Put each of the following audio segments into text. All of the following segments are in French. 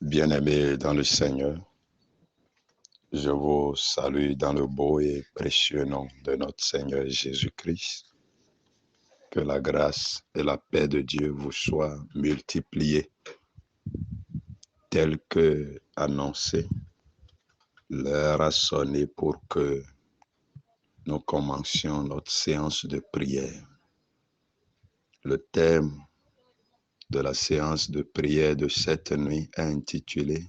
Bien-aimés dans le Seigneur, je vous salue dans le beau et précieux nom de notre Seigneur Jésus-Christ. Que la grâce et la paix de Dieu vous soient multipliées. Tel que annoncé, l'heure a sonné pour que nous commencions notre séance de prière. Le thème de la séance de prière de cette nuit est intitulé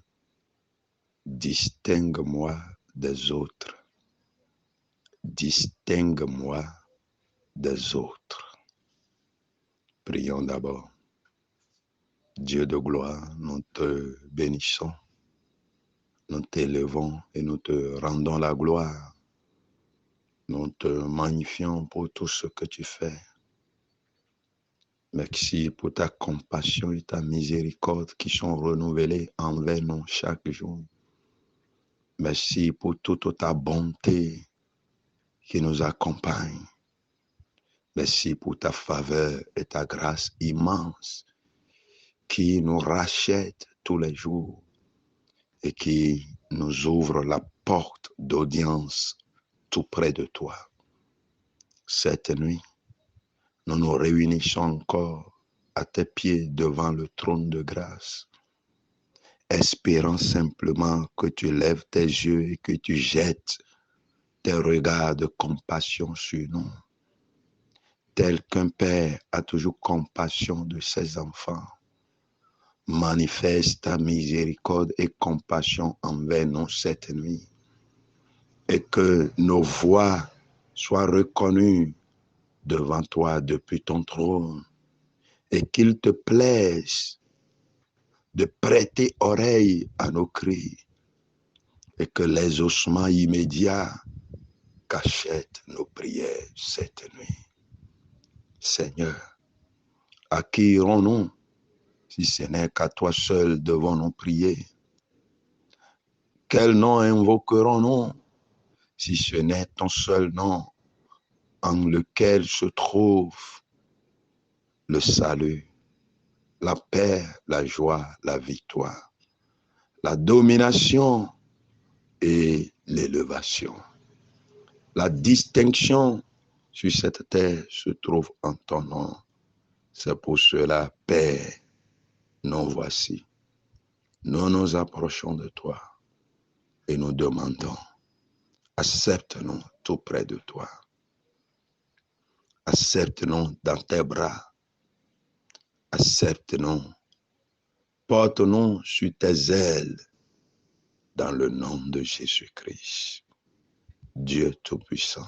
« Distingue-moi des autres ». Distingue-moi des autres. Prions d'abord. Dieu de gloire, nous te bénissons, nous t'élevons et nous te rendons la gloire. Nous te magnifions pour tout ce que tu fais. Merci pour ta compassion et ta miséricorde qui sont renouvelées envers nous chaque jour. Merci pour toute ta bonté qui nous accompagne. Merci pour ta faveur et ta grâce immense qui nous rachète tous les jours et qui nous ouvre la porte d'audience tout près de toi. Cette nuit, nous nous réunissons encore à tes pieds devant le trône de grâce, espérant simplement que tu lèves tes yeux et que tu jettes tes regards de compassion sur nous. Tel qu'un père a toujours compassion de ses enfants, manifeste ta miséricorde et compassion envers nous cette nuit. Et que nos voix soient reconnues devant toi depuis ton trône. Et qu'il te plaise de prêter oreille à nos cris. Et que les ossements immédiats cachètent nos prières cette nuit. Seigneur, à qui irons-nous si ce n'est qu'à toi seul devons-nous prier? Quel nom invoquerons-nous si ce n'est ton seul nom en lequel se trouve le salut, la paix, la joie, la victoire, la domination et l'élévation. La distinction sur cette terre se trouve en ton nom. C'est pour cela, Père, nous voici. Nous nous approchons de toi et nous demandons, accepte-nous tout près de toi. Accepte-nous dans tes bras. Accepte-nous. Porte-nous sur tes ailes dans le nom de Jésus-Christ. Dieu Tout-Puissant,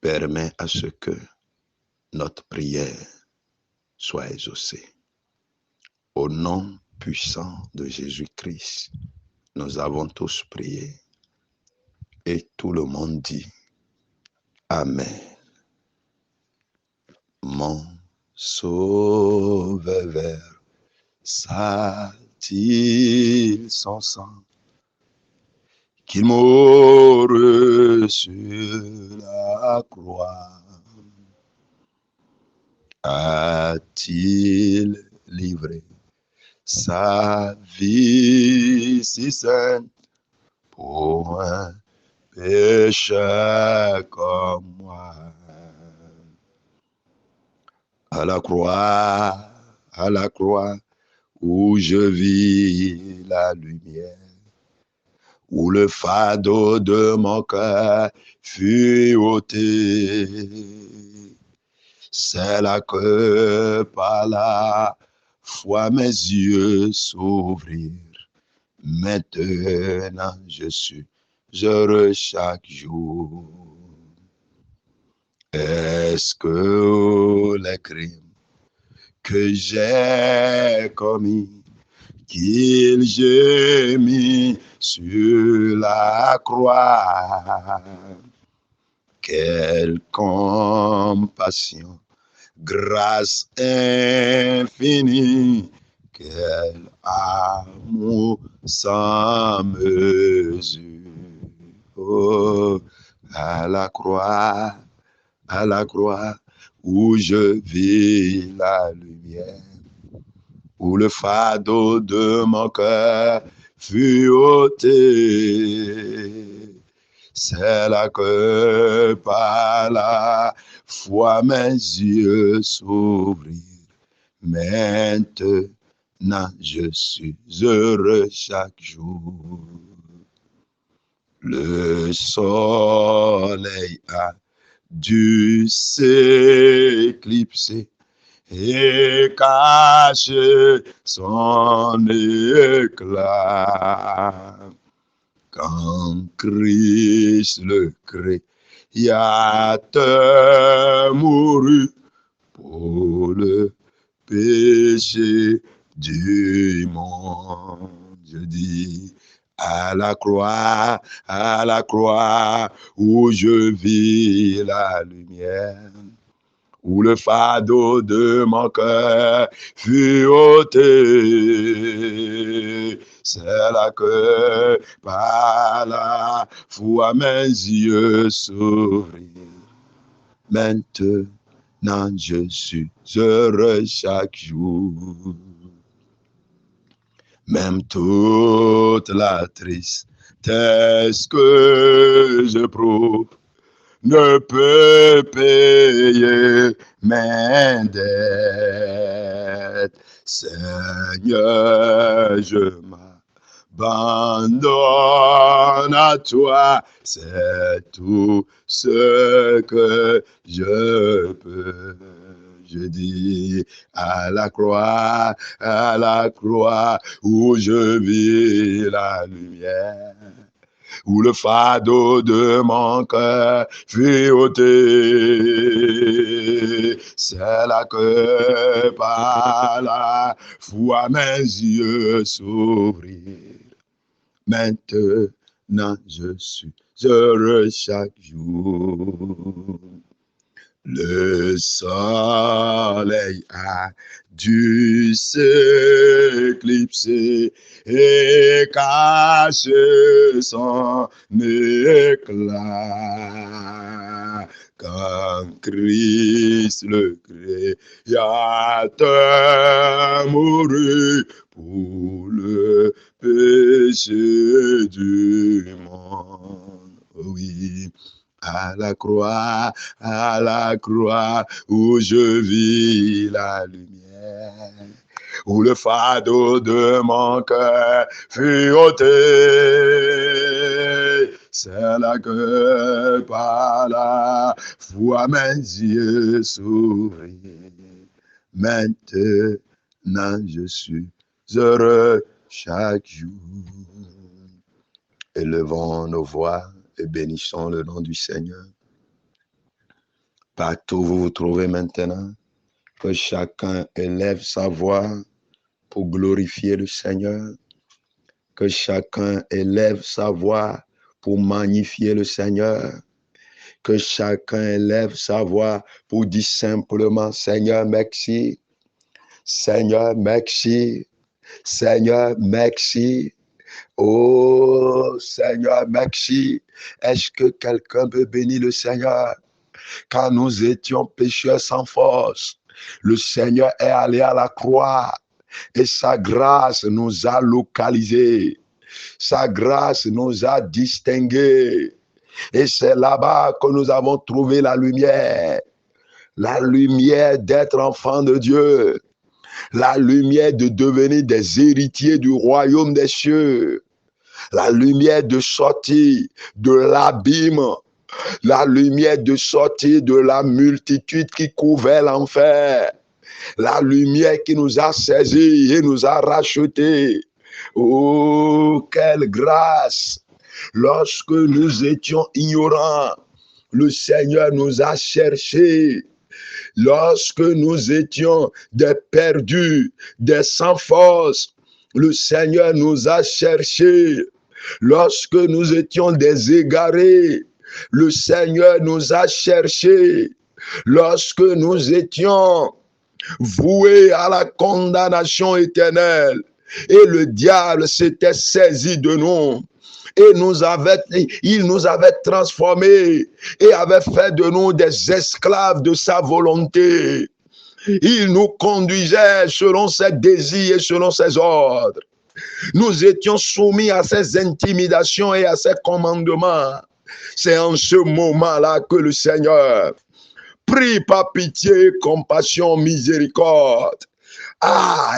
permet à ce que notre prière soit exaucée. Au nom puissant de Jésus-Christ, nous avons tous prié et tout le monde dit Amen. Mon Sauveur versa-t-il son sang qu'il mourut sur la croix? A-t-il livré sa vie si sainte pour un pécheur comme moi? À la croix où je vis la lumière, où le fardeau de mon cœur fut ôté. C'est là que par la foi mes yeux s'ouvrirent. Maintenant je suis heureux chaque jour. Est-ce que les crimes que j'ai commis, qu'il gémit sur la croix, quelle compassion, grâce infinie, quel amour sans mesure. Oh, à la croix où je vis la lumière, où le fardeau de mon cœur fut ôté. C'est là que par la foi mes yeux s'ouvrirent. Maintenant je suis heureux chaque jour. Le soleil a dû s'éclipser et cacher son éclat. Quand Christ le Créateur mourut pour le péché du monde, je dis à la croix où je vis la lumière, où le fardeau de mon cœur fut ôté. C'est là que par la foi mes yeux s'ouvrirent. Maintenant je suis heureux chaque jour. Même toute la tristesse que j'éprouve ne peut payer mes dettes. Seigneur, je m'abandonne à toi, c'est tout ce que je peux. Je dis à la croix où je vis la lumière, où le fardeau de mon cœur fut ôté. C'est là que par la foi mes yeux s'ouvrirent. Maintenant je suis heureux chaque jour. Le soleil a dû s'éclipser et cacher son éclat. Quand Christ le Créateur mourut pour le péché du monde. Oui. À la croix où je vis la lumière, où le fardeau de mon cœur fut ôté. C'est là que par la foi mes yeux s'ouvrirent. Maintenant je suis heureux chaque jour. Élevons nos voix et bénissons le nom du Seigneur. Partout où vous vous trouvez maintenant, que chacun élève sa voix pour glorifier le Seigneur. Que chacun élève sa voix pour magnifier le Seigneur. Que chacun élève sa voix pour dire simplement, Seigneur, merci. Seigneur, merci. Seigneur, merci. Oh Seigneur, merci. Est-ce que quelqu'un peut bénir le Seigneur? Quand nous étions pécheurs sans force, le Seigneur est allé à la croix et sa grâce nous a localisés. Sa grâce nous a distingués. Et c'est là-bas que nous avons trouvé la lumière d'être enfants de Dieu, la lumière de devenir des héritiers du royaume des cieux, la lumière de sortir de l'abîme, la lumière de sortir de la multitude qui couvrait l'enfer, la lumière qui nous a saisis et nous a rachetés. Oh, quelle grâce! Lorsque nous étions ignorants, le Seigneur nous a cherchés. Lorsque nous étions des perdus, des sans force, le Seigneur nous a cherchés. Lorsque nous étions des égarés, le Seigneur nous a cherchés. Lorsque nous étions voués à la condamnation éternelle et le diable s'était saisi de nous, et il nous avait transformés et avait fait de nous des esclaves de sa volonté. Il nous conduisait selon ses désirs et selon ses ordres. Nous étions soumis à ses intimidations et à ses commandements. C'est en ce moment-là que le Seigneur prie par pitié, compassion, miséricorde.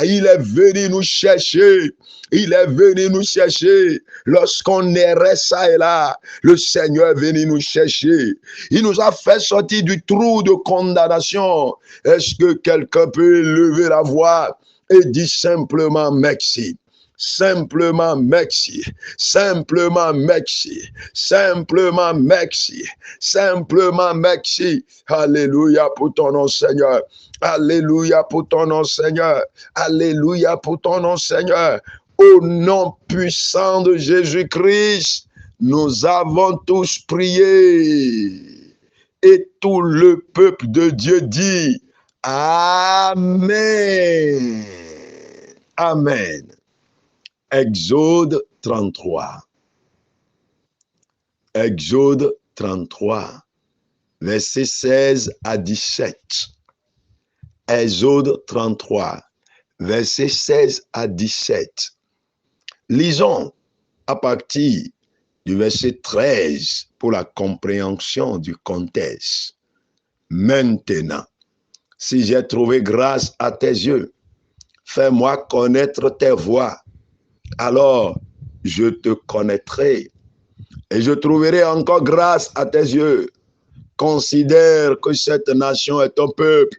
Il est venu nous chercher. Il est venu nous chercher. Lorsqu'on errait ça et là, le Seigneur est venu nous chercher. Il nous a fait sortir du trou de condamnation. Est-ce que quelqu'un peut lever la voix et dire simplement merci? Simplement merci, simplement merci, simplement merci, simplement merci. Alléluia pour ton nom, Seigneur. Alléluia pour ton nom, Seigneur. Alléluia pour ton nom, Seigneur. Au nom puissant de Jésus-Christ, nous avons tous prié. Et tout le peuple de Dieu dit Amen. Amen. Exode 33. Exode 33, versets 16 à 17. Exode 33, versets 16 à 17. Lisons à partir du verset 13 pour la compréhension du contexte. Maintenant, si j'ai trouvé grâce à tes yeux, fais-moi connaître tes voies. Alors je te connaîtrai et je trouverai encore grâce à tes yeux. Considère que cette nation est ton peuple.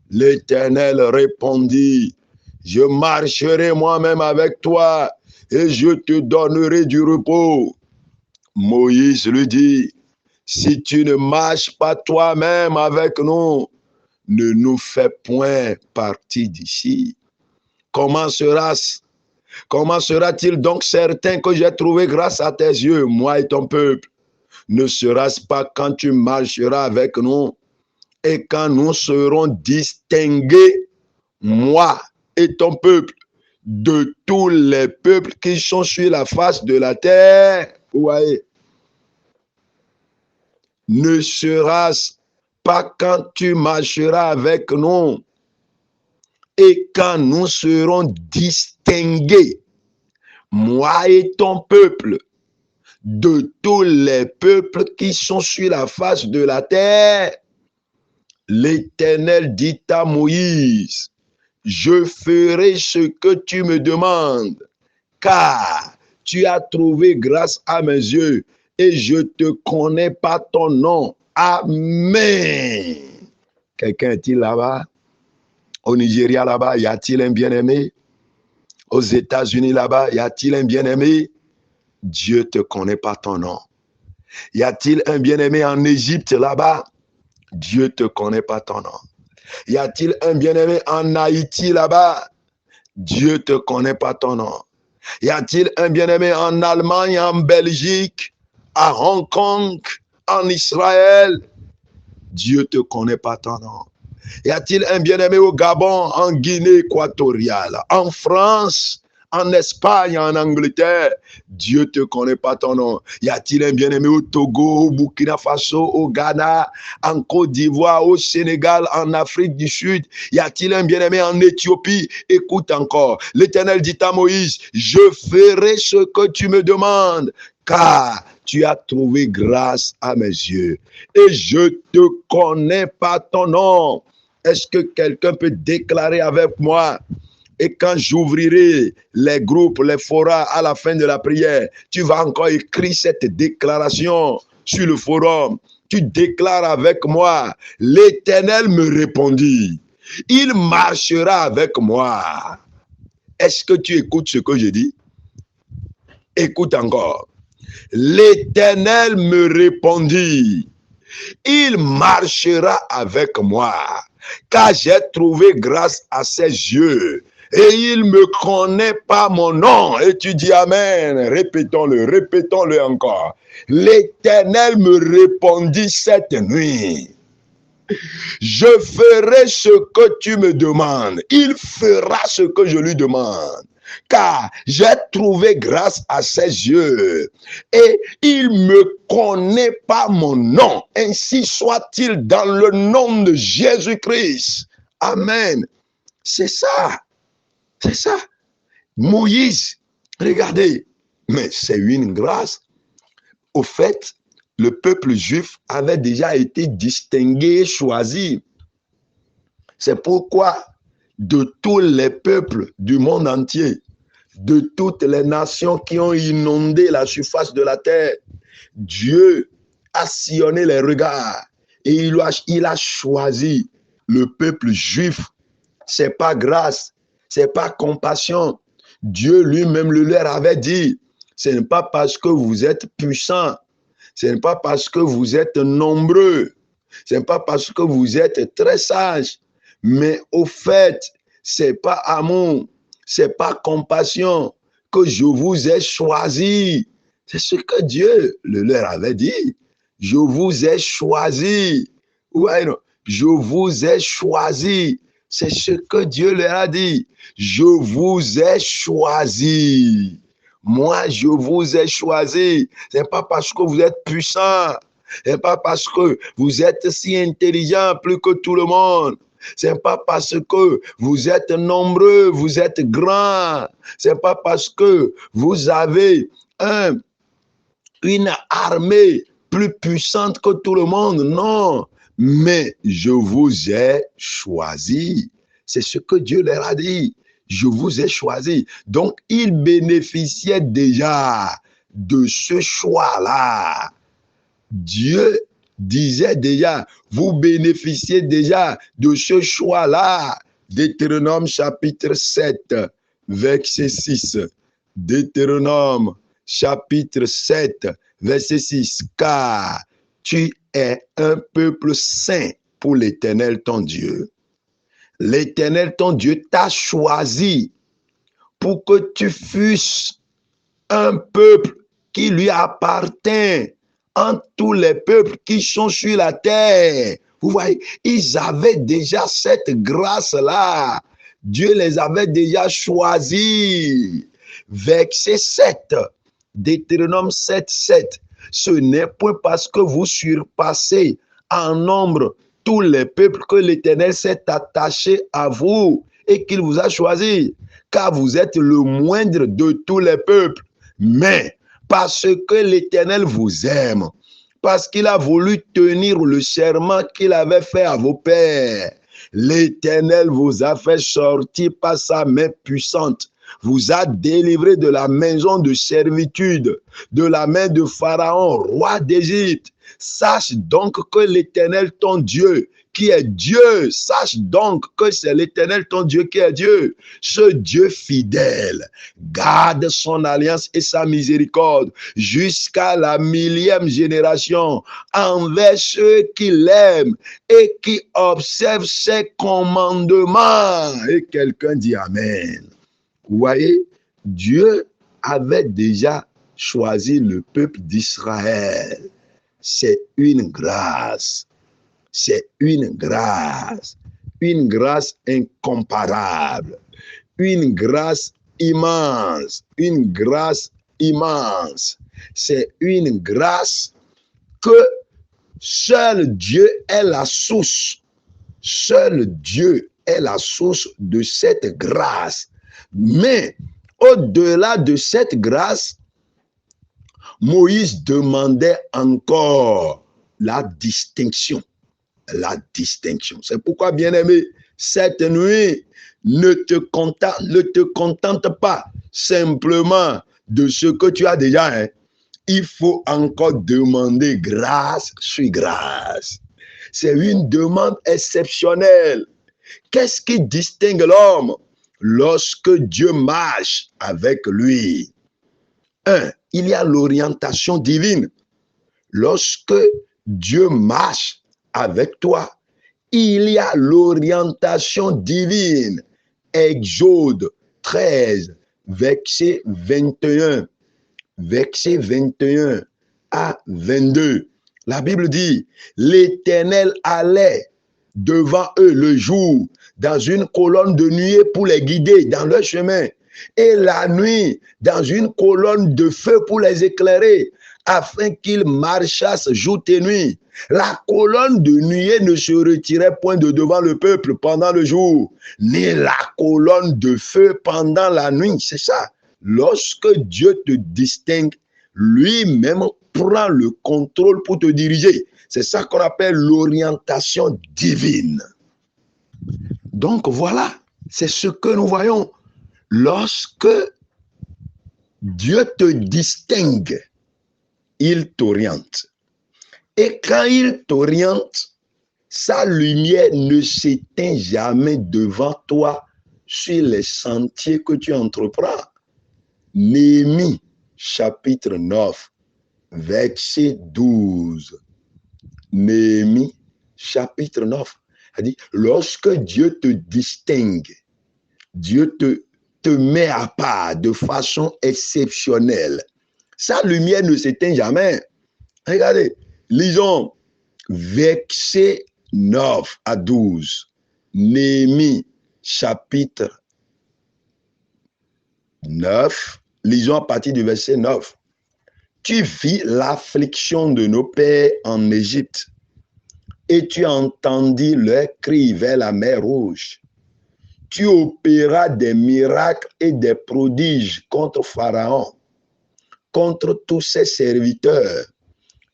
L'Éternel répondit, je marcherai moi-même avec toi et je te donnerai du repos. Moïse lui dit, si tu ne marches pas toi-même avec nous, ne nous fais point partie d'ici. Comment sera-t-il donc certain que j'ai trouvé grâce à tes yeux, moi et ton peuple? Ne sera-ce pas quand tu marcheras avec nous et quand nous serons distingués, moi et ton peuple, de tous les peuples qui sont sur la face de la terre? Vous voyez? Ne sera-ce pas quand tu marcheras avec nous et quand nous serons distingués, moi et ton peuple, de tous les peuples qui sont sur la face de la terre? L'Éternel dit à Moïse, je ferai ce que tu me demandes, car tu as trouvé grâce à mes yeux et je te connais par ton nom. Amen. Quelqu'un est-il là-bas? Au Nigeria, là-bas, y a-t-il un bien-aimé? Aux États-Unis, là-bas, y a-t-il un bien-aimé? Dieu te connaît par ton nom. Y a-t-il un bien-aimé en Égypte, là-bas? Dieu te connaît par ton nom. Y a-t-il un bien-aimé en Haïti, là-bas? Dieu te connaît par ton nom. Y a-t-il un bien-aimé en Allemagne, en Belgique, à Hong Kong, en Israël? Dieu te connaît par ton nom. Y a-t-il un bien-aimé au Gabon, en Guinée équatoriale, en France, en Espagne, en Angleterre? Dieu te connaît pas ton nom. Y a-t-il un bien-aimé au Togo, au Burkina Faso, au Ghana, en Côte d'Ivoire, au Sénégal, en Afrique du Sud? Y a-t-il un bien-aimé en Éthiopie? Écoute encore. L'Éternel dit à Moïse, je ferai ce que tu me demandes, car tu as trouvé grâce à mes yeux et je te connais par ton nom. Est-ce que quelqu'un peut déclarer avec moi? Et quand j'ouvrirai les groupes, les forats à la fin de la prière, tu vas encore écrire cette déclaration sur le forum. Tu déclares avec moi, l'Éternel me répondit, il marchera avec moi. Est-ce que tu écoutes ce que je dis? Écoute encore. L'Éternel me répondit, il marchera avec moi, car j'ai trouvé grâce à ses yeux, et il me connaît par mon nom. Et tu dis Amen. Répétons-le encore. L'Éternel me répondit cette nuit, je ferai ce que tu me demandes. Il fera ce que je lui demande, car j'ai trouvé grâce à ses yeux et il me connaît par mon nom. Ainsi soit-il dans le nom de Jésus-Christ. Amen. C'est ça. C'est ça. Moïse, regardez, mais c'est une grâce. Au fait, le peuple juif avait déjà été distingué, choisi. C'est pourquoi de tous les peuples du monde entier, de toutes les nations qui ont inondé la surface de la terre, Dieu a sillonné les regards et il a choisi le peuple juif. C'est pas grâce, c'est pas compassion. Dieu lui-même le leur avait dit, ce n'est pas parce que vous êtes puissants, ce n'est pas parce que vous êtes nombreux, ce n'est pas parce que vous êtes très sages, mais au fait, c'est pas amour, c'est pas compassion que je vous ai choisi. C'est ce que Dieu leur avait dit. Je vous ai choisi. Ouais, non. Je vous ai choisi. C'est ce que Dieu leur a dit. Je vous ai choisi. Moi, je vous ai choisi. Ce n'est pas parce que vous êtes puissant. Ce n'est pas parce que vous êtes si intelligent plus que tout le monde. Ce n'est pas parce que vous êtes nombreux, vous êtes grands. Ce n'est pas parce que vous avez une armée plus puissante que tout le monde. Non, mais je vous ai choisi. C'est ce que Dieu leur a dit. Je vous ai choisi. Donc, ils bénéficiaient déjà de ce choix-là. Dieu disait déjà, vous bénéficiez déjà de ce choix-là. Deutéronome chapitre 7, verset 6. Deutéronome chapitre 7, verset 6. Car tu es un peuple saint pour l'Éternel ton Dieu. L'Éternel ton Dieu t'a choisi pour que tu fusses un peuple qui lui appartient entre tous les peuples qui sont sur la terre. Vous voyez, ils avaient déjà cette grâce-là. Dieu les avait déjà choisis. Verset 7, Deutéronome 7, 7. Ce n'est point parce que vous surpassez en nombre tous les peuples que l'Éternel s'est attaché à vous et qu'il vous a choisi, car vous êtes le moindre de tous les peuples. Mais parce que l'Éternel vous aime, parce qu'il a voulu tenir le serment qu'il avait fait à vos pères, l'Éternel vous a fait sortir par sa main puissante, vous a délivré de la maison de servitude, de la main de Pharaon, roi d'Égypte. Sache donc que l'Éternel ton Dieu, qui est Dieu, sache donc que c'est l'Éternel ton Dieu qui est Dieu. Ce Dieu fidèle garde son alliance et sa miséricorde jusqu'à la 1000e génération envers ceux qui l'aiment et qui observent ses commandements. Et quelqu'un dit Amen. Vous voyez, Dieu avait déjà choisi le peuple d'Israël. C'est une grâce. C'est une grâce incomparable, une grâce immense, une grâce immense. C'est une grâce que seul Dieu est la source. Seul Dieu est la source de cette grâce. Mais au-delà de cette grâce, Moïse demandait encore la distinction. La distinction. C'est pourquoi, bien-aimé, cette nuit, ne te contente pas simplement de ce que tu as déjà. Hein. Il faut encore demander grâce sur grâce. C'est une demande exceptionnelle. Qu'est-ce qui distingue l'homme lorsque Dieu marche avec lui? Il y a l'orientation divine. Lorsque Dieu marche avec toi, il y a l'orientation divine. Exode 13, verset 21. Verset 21 à 22. La Bible dit, l'Éternel allait devant eux le jour dans une colonne de nuée pour les guider dans leur chemin, et la nuit dans une colonne de feu pour les éclairer, afin qu'ils marchassent jour et nuit. La colonne de nuée ne se retirait point de devant le peuple pendant le jour, ni la colonne de feu pendant la nuit. C'est ça. Lorsque Dieu te distingue, lui-même prend le contrôle pour te diriger. C'est ça qu'on appelle l'orientation divine. Donc voilà, c'est ce que nous voyons. Lorsque Dieu te distingue, il t'oriente. Et quand il t'oriente, sa lumière ne s'éteint jamais devant toi sur les sentiers que tu entreprends. Néhémie, chapitre 9, verset 12. Néhémie, chapitre 9. Elle dit, lorsque Dieu te distingue, Dieu te met à part de façon exceptionnelle. Sa lumière ne s'éteint jamais. Regardez, lisons verset 9 à 12. Néhémie, chapitre 9. Lisons à partir du verset 9. Tu vis l'affliction de nos pères en Égypte, et tu entendis leur cri vers la mer Rouge. Tu opéras des miracles et des prodiges contre Pharaon, contre tous ses serviteurs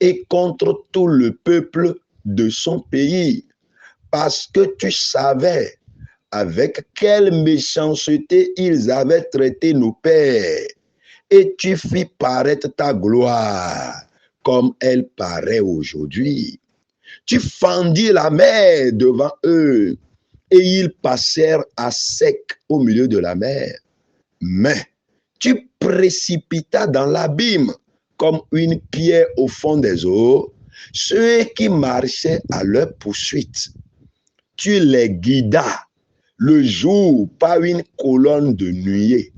et contre tout le peuple de son pays, parce que tu savais avec quelle méchanceté ils avaient traité nos pères, et tu fis paraître ta gloire comme elle paraît aujourd'hui. Tu fendis la mer devant eux, et ils passèrent à sec au milieu de la mer. Mais tu précipitas dans l'abîme comme une pierre au fond des eaux ceux qui marchaient à leur poursuite. Tu les guidas le jour par une colonne de nuée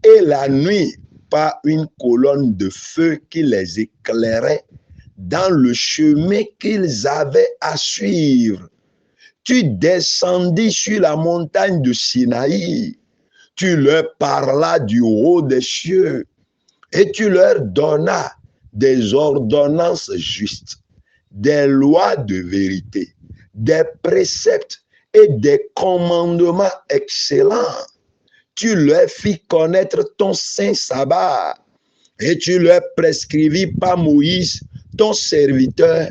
et la nuit par une colonne de feu qui les éclairait dans le chemin qu'ils avaient à suivre. Tu descendis sur la montagne de Sinaï, tu leur parlas du haut des cieux, et tu leur donnas des ordonnances justes, des lois de vérité, des préceptes et des commandements excellents. Tu leur fis connaître ton saint sabbat, et tu leur prescrivis par Moïse, ton serviteur,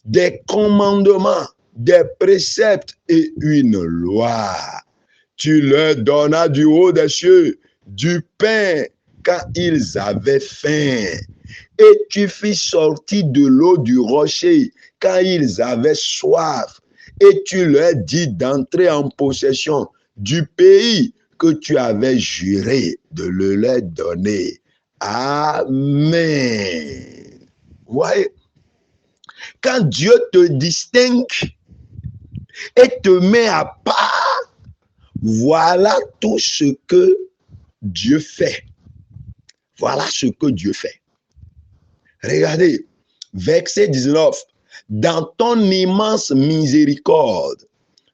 des commandements, des préceptes et une loi. Tu leur donnas du haut des cieux du pain quand ils avaient faim, et tu fis sortir de l'eau du rocher quand ils avaient soif, et tu leur dis d'entrer en possession du pays que tu avais juré de le leur donner. Amen. Voyez, quand Dieu te distingue et te met à part, voilà tout ce que Dieu fait. Voilà ce que Dieu fait. Regardez, verset 19. Dans ton immense miséricorde,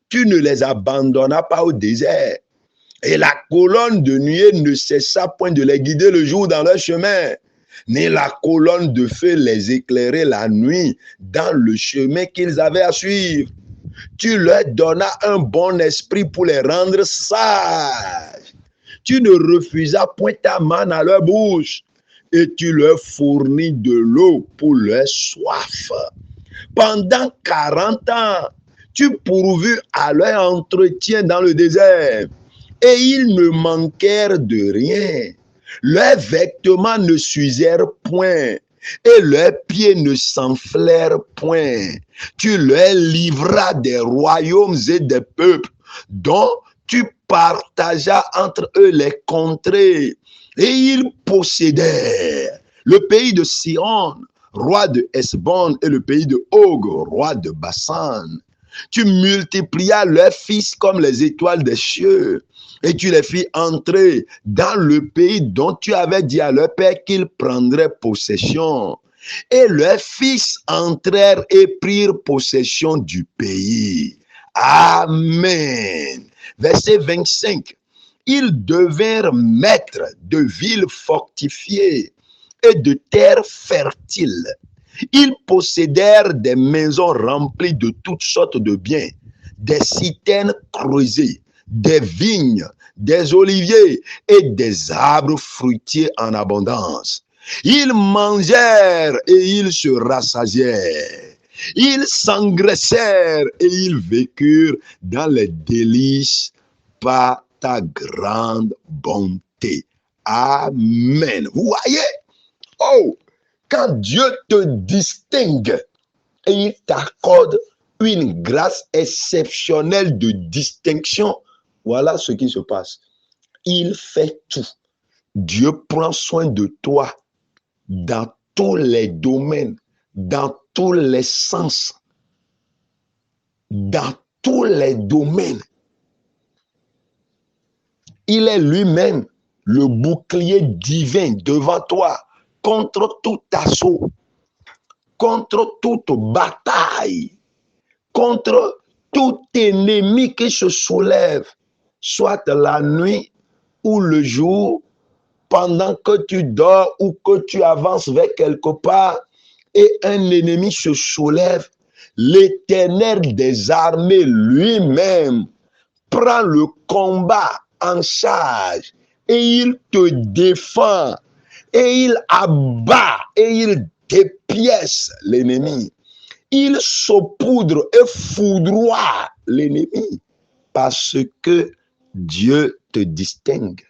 tu ne les abandonnas pas au désert, et la colonne de nuée ne cessa point de les guider le jour dans leur chemin, ni la colonne de feu les éclairait la nuit dans le chemin qu'ils avaient à suivre. Tu leur donnas un bon esprit pour les rendre sages. Tu ne refusas point ta manne à leur bouche, et tu leur fournis de l'eau pour leur soif. Pendant 40 ans, tu pourvus à leur entretien dans le désert, et ils ne manquèrent de rien. Leurs vêtements ne s'usèrent point, et leurs pieds ne s'enflèrent point. Tu leur livras des royaumes et des peuples, dont tu partageas entre eux les contrées, et ils possédèrent le pays de Sihon, roi de Hesbon, et le pays de Og, roi de Bassan. Tu multiplias leurs fils comme les étoiles des cieux, et tu les fis entrer dans le pays dont tu avais dit à leur père qu'ils prendraient possession. Et leurs fils entrèrent et prirent possession du pays. Amen. Verset 25. Ils devinrent maîtres de villes fortifiées, et de terres fertiles. Ils possédèrent des maisons remplies de toutes sortes de biens, des citernes creusées, des vignes, des oliviers et des arbres fruitiers en abondance. Ils mangèrent et ils se rassasièrent. Ils s'engraissèrent et ils vécurent dans les délices par ta grande bonté. Amen. Vous voyez? Oh, quand Dieu te distingue et il t'accorde une grâce exceptionnelle de distinction, voilà ce qui se passe. Il fait tout. Dieu prend soin de toi dans tous les domaines, dans tous les sens, dans tous les domaines. Il est lui-même le bouclier divin devant toi contre tout assaut, contre toute bataille, contre tout ennemi qui se soulève, soit la nuit ou le jour, pendant que tu dors ou que tu avances vers quelque part et un ennemi se soulève, l'Éternel des armées lui-même prend le combat en charge et il te défend et il abat et il dépièce l'ennemi. Il saupoudre et foudroie l'ennemi parce que Dieu te distingue.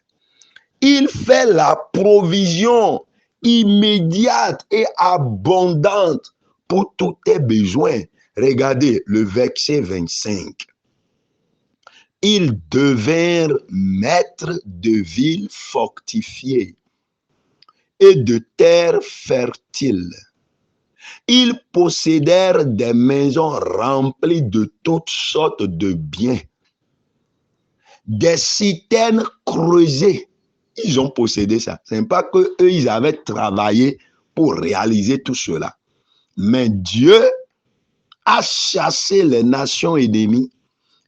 Il fait la provision immédiate et abondante pour tous tes besoins. Regardez le verset 25. Ils devinrent maîtres de villes fortifiées et de terres fertiles. Ils possédèrent des maisons remplies de toutes sortes de biens, des citernes creusées. Ils ont possédé ça. Ce n'est pas qu'eux, ils avaient travaillé pour réaliser tout cela. Mais Dieu a chassé les nations ennemies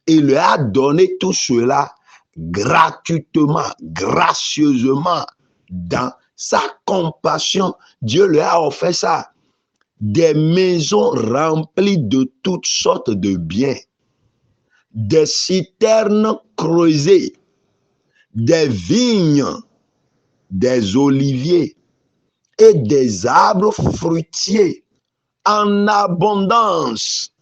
et leur a donné tout cela gratuitement, gracieusement, dans sa compassion. Dieu leur a offert ça. Des maisons remplies de toutes sortes de biens, des citernes creusées, des vignes, des oliviers et des arbres fruitiers en abondance.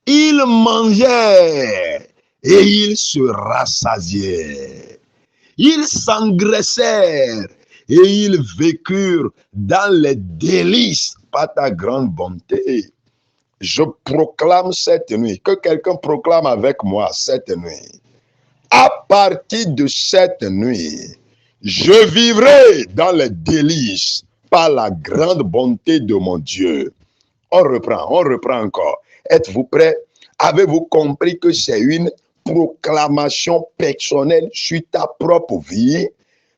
Ils mangeaient et ils se rassasiaient. Ils s'engraissèrent et ils vécurent dans les délices par ta grande bonté. Je proclame cette nuit, que quelqu'un proclame avec moi cette nuit. À partir de cette nuit, je vivrai dans les délices par la grande bonté de mon Dieu. On reprend encore. Êtes-vous prêts? Avez-vous compris que c'est une proclamation personnelle sur ta propre vie?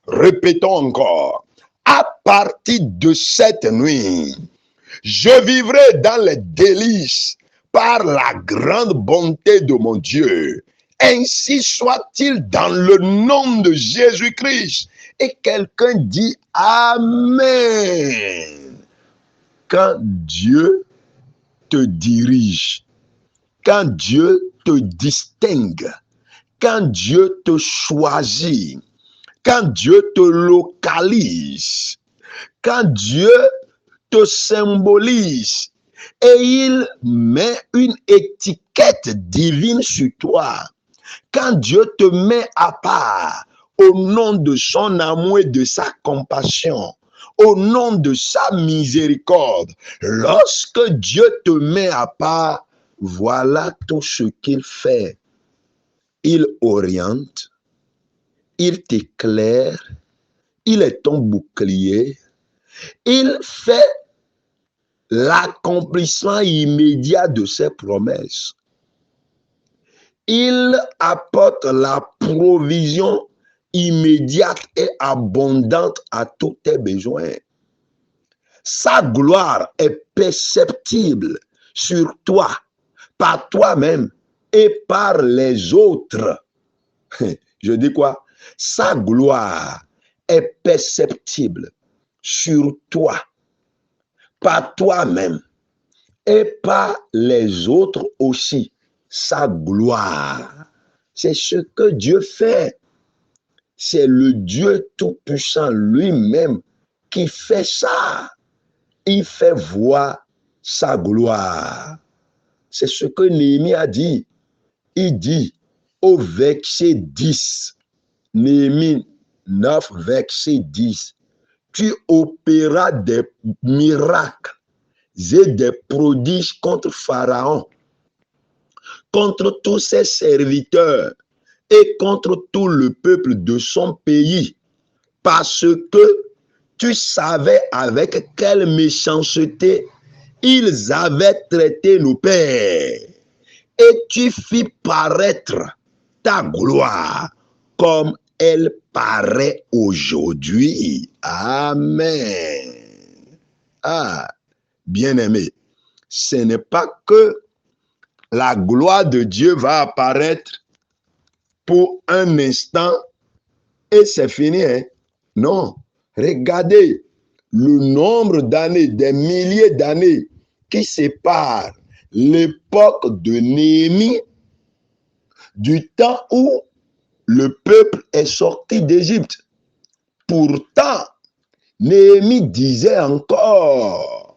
Répétons encore. À partir de cette nuit, je vivrai dans les délices par la grande bonté de mon Dieu. Ainsi soit-il dans le nom de Jésus-Christ. Et quelqu'un dit Amen. Quand Dieu te dirige, quand Dieu te distingue, quand Dieu te choisit, quand Dieu te localise, quand Dieu te symbolise et il met une étiquette divine sur toi, quand Dieu te met à part au nom de son amour et de sa compassion, au nom de sa miséricorde, lorsque Dieu te met à part, voilà tout ce qu'il fait. Il oriente, il t'éclaire, il est ton bouclier, il fait l'accomplissement immédiat de ses promesses. Il apporte la provision immédiate et abondante à tous tes besoins. Sa gloire est perceptible sur toi, par toi-même et par les autres. Je dis quoi? Sa gloire est perceptible sur toi, par toi-même et par les autres aussi, sa gloire. C'est ce que Dieu fait. C'est le Dieu Tout-Puissant lui-même qui fait ça. Il fait voir sa gloire. C'est ce que Néhémie a dit. Il dit au verset 10, Néhémie 9, verset 10, tu opéras des miracles et des prodiges contre Pharaon, contre tous ses serviteurs et contre tout le peuple de son pays, parce que tu savais avec quelle méchanceté ils avaient traité nos pères, et tu fis paraître ta gloire comme elle paraît aujourd'hui. Amen. Ah, bien-aimé, ce n'est pas que la gloire de Dieu va apparaître pour un instant et c'est fini. Hein? Non, regardez le nombre d'années, des milliers d'années qui séparent l'époque de Néhémie du temps où le peuple est sorti d'Égypte. Pourtant, Néhémie disait encore,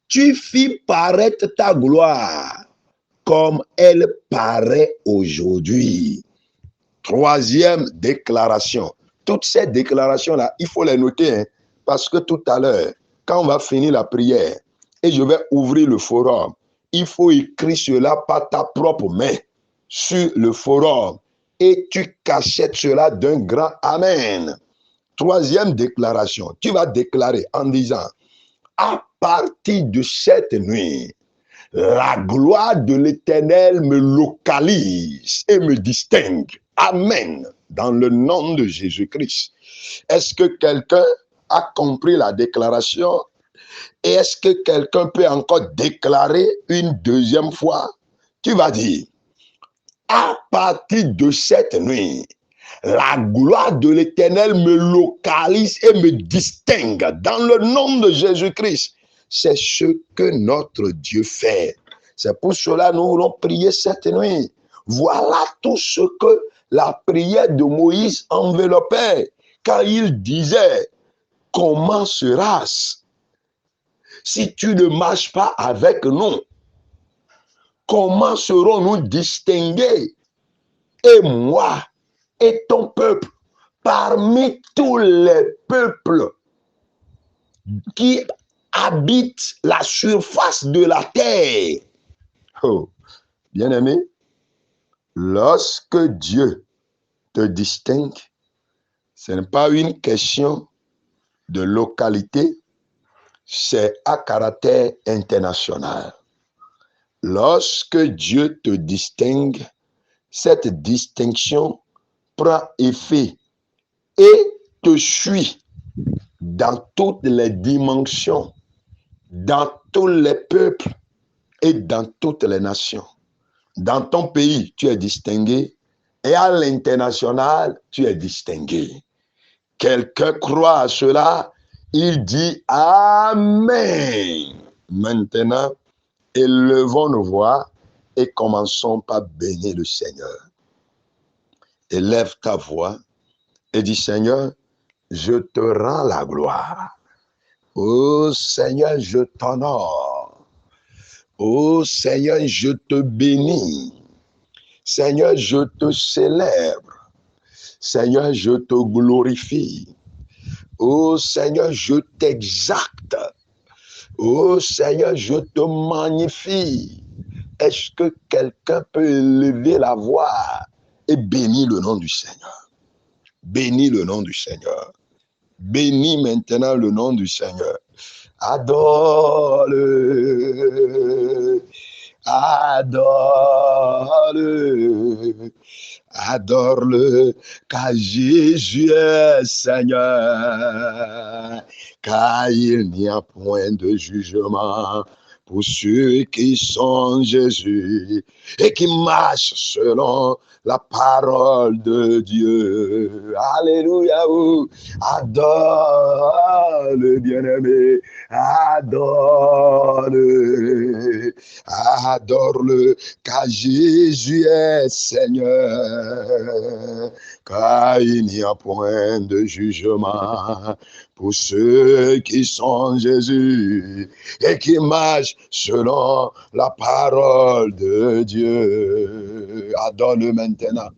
tu fis paraître ta gloire comme elle paraît aujourd'hui. Troisième déclaration. Toutes ces déclarations-là, il faut les noter, hein, parce que tout à l'heure, quand on va finir la prière et je vais ouvrir le forum, il faut écrire cela par ta propre main sur le forum et tu cachettes cela d'un grand Amen. Troisième déclaration, tu vas déclarer en disant, à partir de cette nuit, la gloire de l'Éternel me localise et me distingue. Amen. Dans le nom de Jésus-Christ. Est-ce que quelqu'un a compris la déclaration? Et est-ce que quelqu'un peut encore déclarer une deuxième fois? Tu vas dire, à partir de cette nuit, la gloire de l'Éternel me localise et me distingue dans le nom de Jésus-Christ. C'est ce que notre Dieu fait. C'est pour cela que nous voulons prier cette nuit. Voilà tout ce que la prière de Moïse enveloppait, car il disait, comment sera-ce si tu ne marches pas avec nous? Comment serons-nous distingués, et moi et ton peuple, parmi tous les peuples qui habitent la surface de la terre? Oh, bien-aimé, lorsque Dieu te distingue, ce n'est pas une question de localité, c'est à caractère international. Lorsque Dieu te distingue, cette distinction prend effet et te suit dans toutes les dimensions, dans tous les peuples et dans toutes les nations. Dans ton pays, tu es distingué et à l'international, tu es distingué. Quelqu'un croit à cela, il dit Amen. Maintenant, élevons nos voix et commençons par bénir le Seigneur. Élève ta voix et dis Seigneur, je te rends la gloire. Oh Seigneur, je t'honore. Oh Seigneur, je te bénis. Seigneur, je te célèbre. Seigneur, je te glorifie. Oh Seigneur, je t'exalte. Oh Seigneur, je te magnifie. Est-ce que quelqu'un peut élever la voix et bénir le nom du Seigneur? Bénis le nom du Seigneur. Bénis maintenant le nom du Seigneur. Adore-le. Adore-le. Adore-le, car Jésus est Seigneur, car il n'y a point de jugement pour ceux qui sont Jésus et qui marchent selon la parole de Dieu. Alléluia. Adore le bien-aimé. Adore-le. Adore-le, car Jésus est Seigneur. Car il n'y a point de jugement pour ceux qui sont Jésus et qui marchent selon la parole de Dieu. Adore-le maintenant,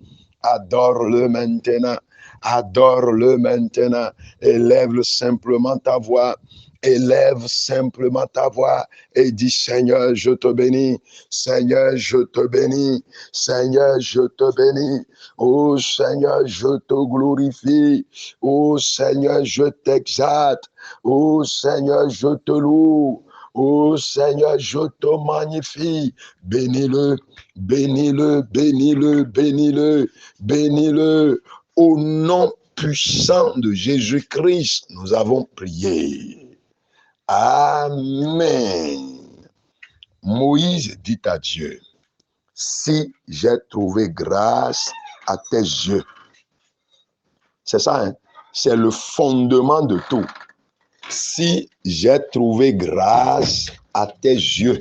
adore-le maintenant, adore-le maintenant. Élève simplement ta voix. Élève simplement ta voix et dis, Seigneur, je te bénis. Seigneur, je te bénis. Seigneur, je te bénis. Oh Seigneur, je te glorifie. Oh Seigneur, je t'exalte. Oh Seigneur, je te loue. Oh Seigneur, je te magnifie. Bénis-le, bénis-le, bénis-le, bénis-le, bénis-le. Au nom puissant de Jésus-Christ, nous avons prié. Amen. Moïse dit à Dieu, si j'ai trouvé grâce à tes yeux, c'est ça, hein? C'est le fondement de tout. Si j'ai trouvé grâce à tes yeux,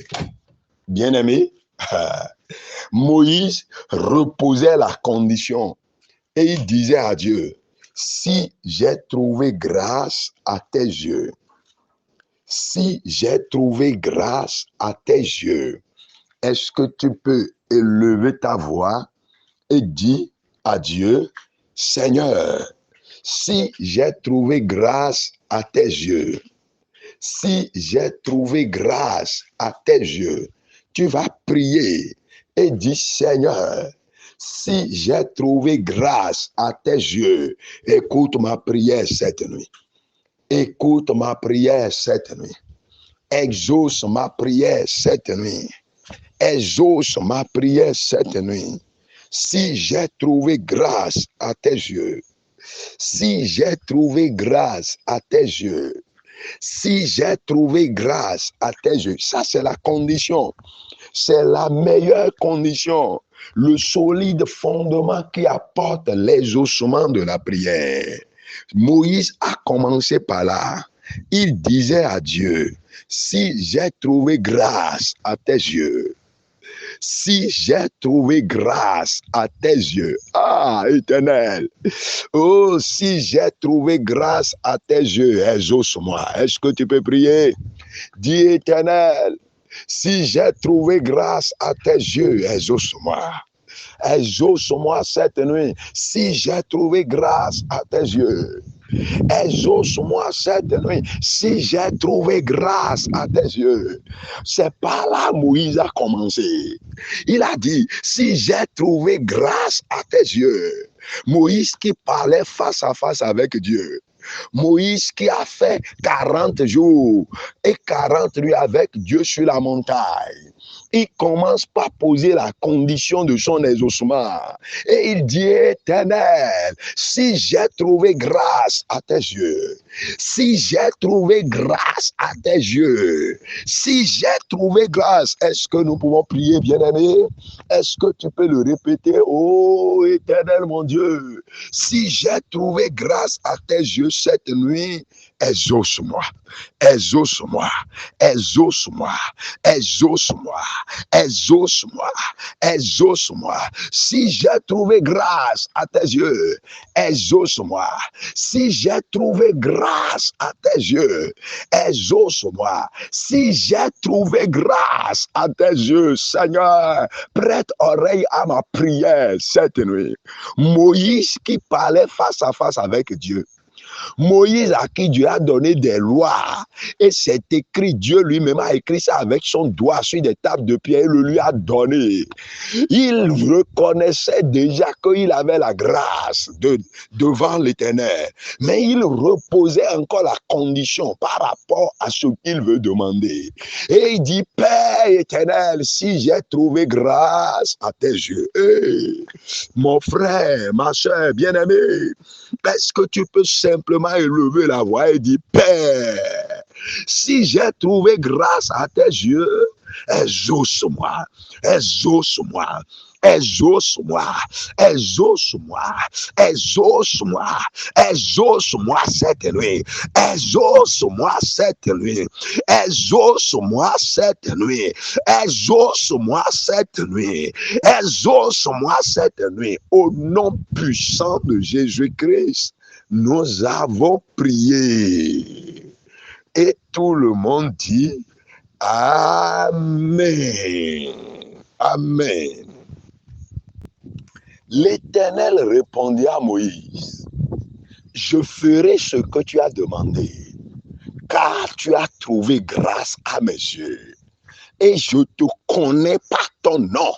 bien-aimé, Moïse reposait la condition et il disait à Dieu, si j'ai trouvé grâce à tes yeux, si j'ai trouvé grâce à tes yeux, est-ce que tu peux élever ta voix et dire à Dieu, Seigneur, si j'ai trouvé grâce à tes yeux, si j'ai trouvé grâce à tes yeux, tu vas prier et dire, Seigneur, si j'ai trouvé grâce à tes yeux, écoute ma prière cette nuit. Écoute ma prière cette nuit. Exauce ma prière cette nuit. Exauce ma prière cette nuit. Si j'ai trouvé grâce à tes yeux, si j'ai trouvé grâce à tes yeux, si j'ai trouvé grâce à tes yeux, ça c'est la condition. C'est la meilleure condition. Le solide fondement qui apporte l'exaucement de la prière. Moïse a commencé par là. Il disait à Dieu, si j'ai trouvé grâce à tes yeux, si j'ai trouvé grâce à tes yeux, ah, Éternel, oh, si j'ai trouvé grâce à tes yeux, exauce-moi. Est-ce que tu peux prier? Dis, Éternel, si j'ai trouvé grâce à tes yeux, exauce-moi. Exauce-moi cette nuit. Si j'ai trouvé grâce à tes yeux, exauce-moi cette nuit. Si j'ai trouvé grâce à tes yeux. C'est par là Moïse a commencé. Il a dit, si j'ai trouvé grâce à tes yeux. Moïse qui parlait face à face avec Dieu. Moïse qui a fait 40 jours et 40 nuits avec Dieu sur la montagne. Il commence par poser la condition de son exaucement. Et il dit, Éternel, si j'ai trouvé grâce à tes yeux, si j'ai trouvé grâce à tes yeux, si j'ai trouvé grâce, est-ce que nous pouvons prier, bien-aimé? Est-ce que tu peux le répéter? Oh, Éternel, mon Dieu, si j'ai trouvé grâce à tes yeux cette nuit, exauce-moi, exauce-moi, exauce-moi, exauce-moi, exauce-moi, exauce-moi. Si j'ai trouvé grâce à tes yeux, exauce-moi. Si j'ai trouvé grâce à tes yeux, exauce-moi. Si j'ai trouvé grâce à tes yeux, Seigneur, prête oreille à ma prière cette nuit. Moïse qui parlait face à face avec Dieu. Moïse à qui Dieu a donné des lois. Et c'est écrit, Dieu lui-même a écrit ça avec son doigt sur des tables de pierre et le lui a donné. Il reconnaissait déjà qu'il avait la grâce devant l'Éternel. Mais il reposait encore la condition par rapport à ce qu'il veut demander. Et il dit, Père éternel, si j'ai trouvé grâce à tes yeux, hey, mon frère, ma soeur bien-aimée, est-ce que tu peux simplement élever la voix et dire, Père, Si j'ai trouvé grâce à tes yeux, exauce-moi, exauce-moi. Exauce-moi, exauce-moi, exauce-moi, exauce-moi cette nuit, exauce-moi cette nuit, exauce-moi cette nuit, exauce-moi cette nuit, exauce-moi cette nuit. Au nom puissant de Jésus-Christ, nous avons prié. Et tout le monde dit Amen. Amen. L'Éternel répondit à Moïse, je ferai ce que tu as demandé, car tu as trouvé grâce à mes yeux, et je te connais par ton nom.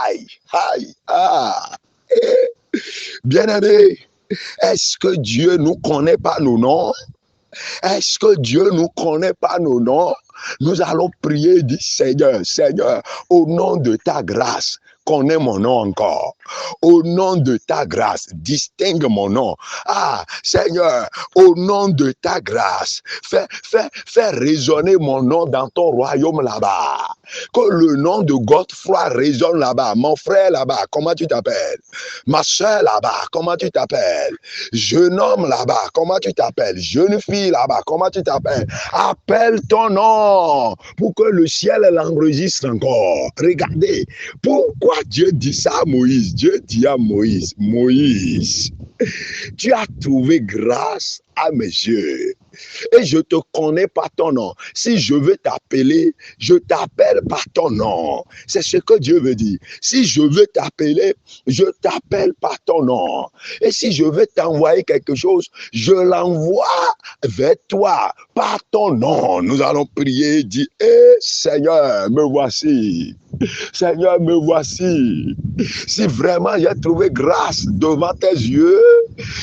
Aïe, aïe, ah. Bien-aimé, est-ce que Dieu nous connaît par nos noms? Est-ce que Dieu nous connaît par nos noms? Nous allons prier, dit Seigneur, Seigneur, au nom de ta grâce, connais mon nom encore. Au nom de ta grâce, distingue mon nom. Ah, Seigneur, au nom de ta grâce, fais résonner mon nom dans ton royaume là-bas. Que le nom de Godefroy résonne là-bas. Mon frère là-bas, comment tu t'appelles? Ma soeur là-bas, comment tu t'appelles? Jeune homme là-bas, comment tu t'appelles? Jeune fille là-bas, comment tu t'appelles? Appelle ton nom pour que le ciel l'enregistre encore. Regardez, pourquoi Dieu dit ça à Moïse? Dieu dit à Moïse, Moïse, tu as trouvé grâce à mes yeux. Et je te connais par ton nom. Si je veux t'appeler, je t'appelle par ton nom. C'est ce que Dieu veut dire. Si je veux t'appeler, je t'appelle par ton nom. Et si je veux t'envoyer quelque chose, je l'envoie vers toi par ton nom. Nous allons prier, dire, Seigneur, me voici. Seigneur, me voici. Si vraiment j'ai trouvé grâce devant tes yeux,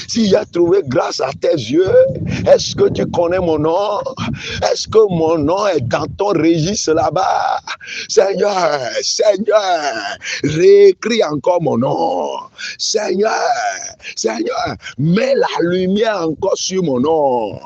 si j'ai trouvé grâce à tes yeux, est-ce que tu connais mon nom? Est-ce que mon nom est dans ton registre là-bas? Seigneur, Seigneur, réécris encore mon nom. Seigneur, Seigneur, mets la lumière encore sur mon nom.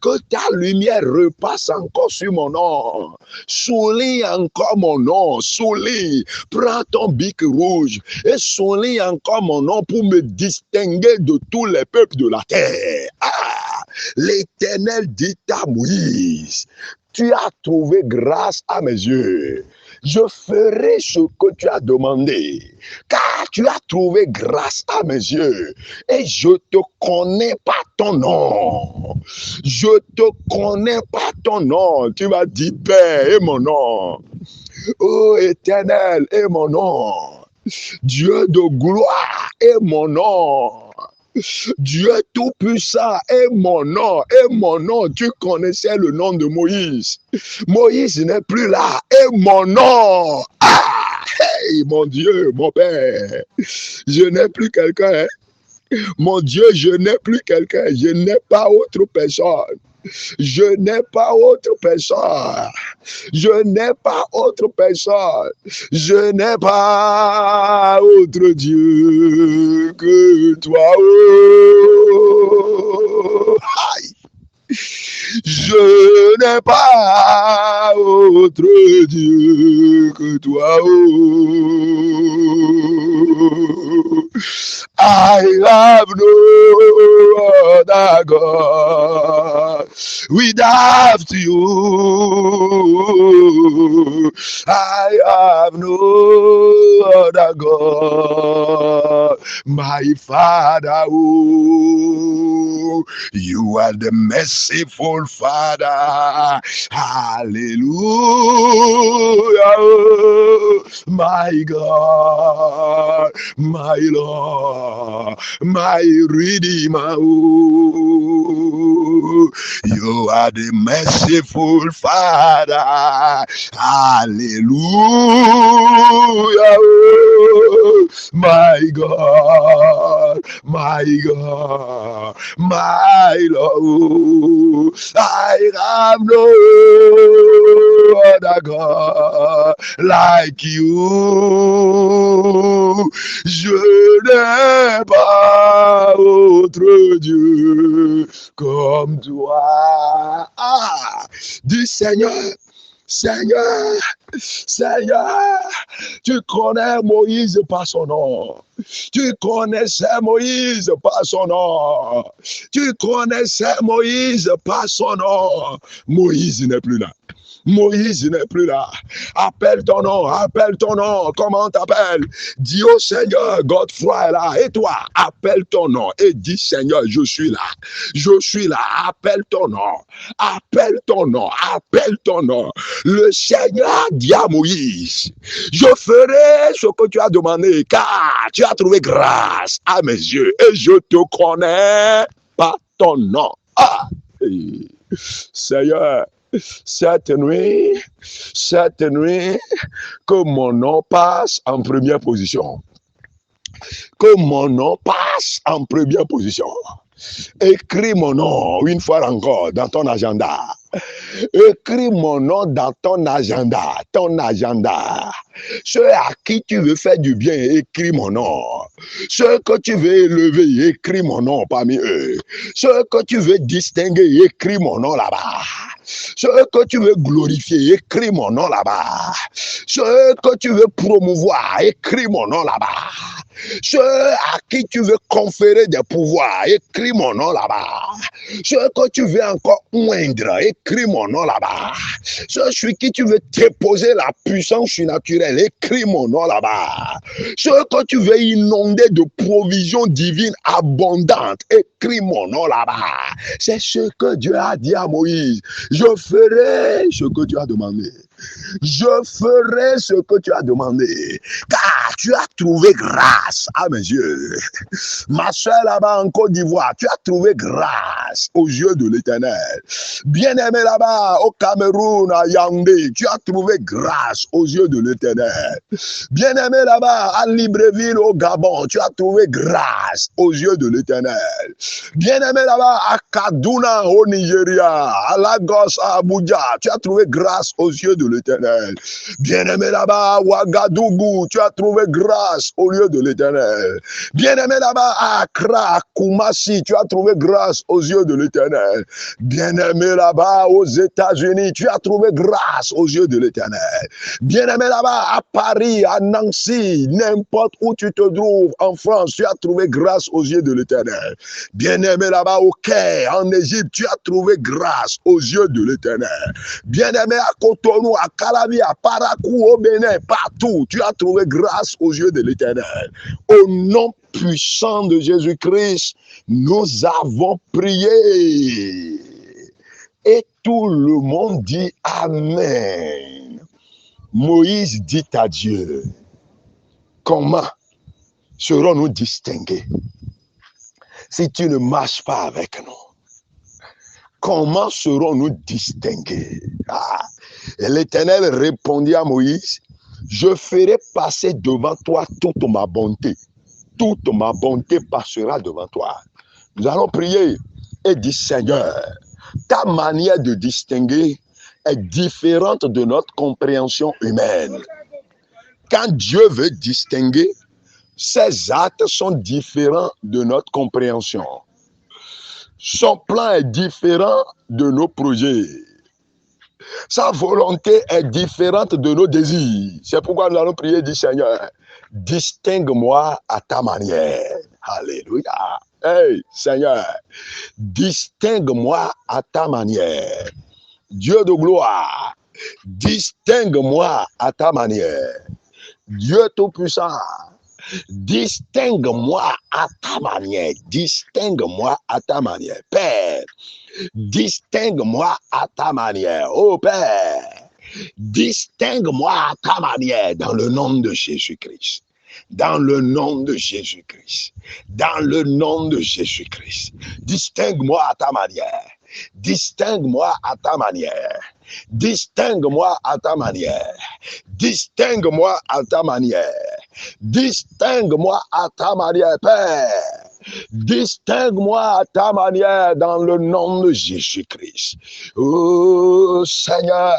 Que ta lumière repasse encore sur mon nom. Souligne encore mon nom. Souligne. Prends ton bic rouge et souligne encore mon nom pour me distinguer de tous les peuples de la terre. Ah, l'Éternel dit à Moïse, tu as trouvé grâce à mes yeux. Je ferai ce que tu as demandé, car tu as trouvé grâce à mes yeux, et je te connais par ton nom. Je te connais par ton nom. Tu m'as dit, Père, et mon nom. Oh, Éternel, et mon nom. Dieu de gloire, et mon nom. Dieu tout-puissant, et mon nom, et mon nom. Tu connaissais le nom de Moïse. Moïse n'est plus là, et mon nom. Ah, hey, mon Dieu, mon Père. Je n'ai plus quelqu'un. Mon Dieu, je n'ai plus quelqu'un. Je n'ai pas autre personne. Je n'ai pas autre personne. Je n'ai pas autre personne. Je n'ai pas autre Dieu que toi. Oh. Aïe. Je n'ai pas autre Dieu que toi. Oh. I have no other God without you. I have no other God, my Father. Oh, you are the merciful Father. Hallelujah. Oh, my God, my Lord, my Redeemer. Oh, you are the merciful Father. Hallelujah. Oh, my God, my God, my Lord. I have no other God like you. Je n'ai pas autre Dieu comme toi. Ah, dis Seigneur, Seigneur, Seigneur, tu connais Moïse par son nom. Tu connaissais Moïse par son nom. Tu connaissais Moïse par son nom. Moïse n'est plus là. Moïse n'est plus là. Appelle ton nom, appelle ton nom. Comment t'appelles? Dis au Seigneur, Godefroy est là. Et toi, appelle ton nom et dis Seigneur, je suis là. Je suis là. Appelle ton nom. Appelle ton nom. Appelle ton nom. Le Seigneur dit à Moïse, je ferai ce que tu as demandé, car tu as trouvé grâce à mes yeux et je te connais par ton nom. Ah, Seigneur, cette nuit, que mon nom passe en première position. Que mon nom passe en première position. Écris mon nom une fois encore dans ton agenda. Écris mon nom dans ton agenda. Ceux à qui tu veux faire du bien, écris mon nom. Ceux que tu veux élever, écris mon nom parmi eux. Ceux que tu veux distinguer, écris mon nom là-bas. Ceux que tu veux glorifier, écris mon nom là-bas. Ceux que tu veux promouvoir, écris mon nom là-bas. Ceux à qui tu veux conférer des pouvoirs, écris mon nom là-bas. Ceux que tu veux encore oindre, écris mon nom là-bas. Ceux sur qui tu veux déposer la puissance surnaturelle, écris mon nom là-bas. Ceux que tu veux inonder de provisions divines abondantes, écris mon nom là-bas. C'est ce que Dieu a dit à Moïse. Je ferai ce que tu as demandé. Je ferai ce que tu as demandé, car tu as trouvé grâce à mes yeux. Ma soeur là-bas en Côte d'Ivoire, tu as trouvé grâce aux yeux de l'Éternel. Bien-aimé là-bas au Cameroun, à Yaoundé, tu as trouvé grâce aux yeux de l'Éternel. Bien-aimé là-bas à Libreville au Gabon, tu as trouvé grâce aux yeux de l'Éternel. Bien-aimé là-bas à Kaduna au Nigeria, à Lagos, à Abuja, tu as trouvé grâce aux yeux de l'Éternel. Bien-aimé là-bas à Ouagadougou, tu as trouvé grâce au lieu de l'Éternel. Bien-aimé là-bas à Accra, à Kumasi, tu as trouvé grâce aux yeux de l'Éternel. Bien-aimé là-bas aux États-Unis, tu as trouvé grâce aux yeux de l'Éternel. Bien-aimé là-bas à Paris, à Nancy, n'importe où tu te trouves en France, tu as trouvé grâce aux yeux de l'Éternel. Bien-aimé là-bas au Caire, en Égypte, tu as trouvé grâce aux yeux de l'Éternel. Bien-aimé à Cotonou, à Calavi, à Parakou, au Bénin, partout, tu as trouvé grâce aux yeux de l'Éternel. Au nom puissant de Jésus-Christ, nous avons prié. Et tout le monde dit Amen. Moïse dit à Dieu, comment serons-nous distingués si tu ne marches pas avec nous? Comment serons-nous distingués? Et l'Éternel répondit à Moïse, je ferai passer devant toi toute ma bonté. Toute ma bonté passera devant toi. Nous allons prier et dire, Seigneur, ta manière de distinguer est différente de notre compréhension humaine. Quand Dieu veut distinguer, ses actes sont différents de notre compréhension. Son plan est différent de nos projets. Sa volonté est différente de nos désirs. C'est pourquoi nous allons prier, dit Seigneur, distingue-moi à ta manière. Alléluia. Hey, Seigneur, distingue-moi à ta manière. Dieu de gloire, distingue-moi à ta manière. Dieu tout-puissant, distingue-moi à ta manière. Distingue-moi à ta manière. Père, distingue-moi à ta manière. Oh Père, distingue-moi à ta manière dans le nom de Jésus-Christ. Dans le nom de Jésus-Christ. Dans le nom de Jésus-Christ. Distingue-moi à ta manière. Distingue-moi à ta manière. Distingue-moi à ta manière. Distingue-moi à ta manière. Distingue-moi à ta manière, Père. Distingue-moi à ta manière dans le nom de Jésus-Christ. Oh Seigneur,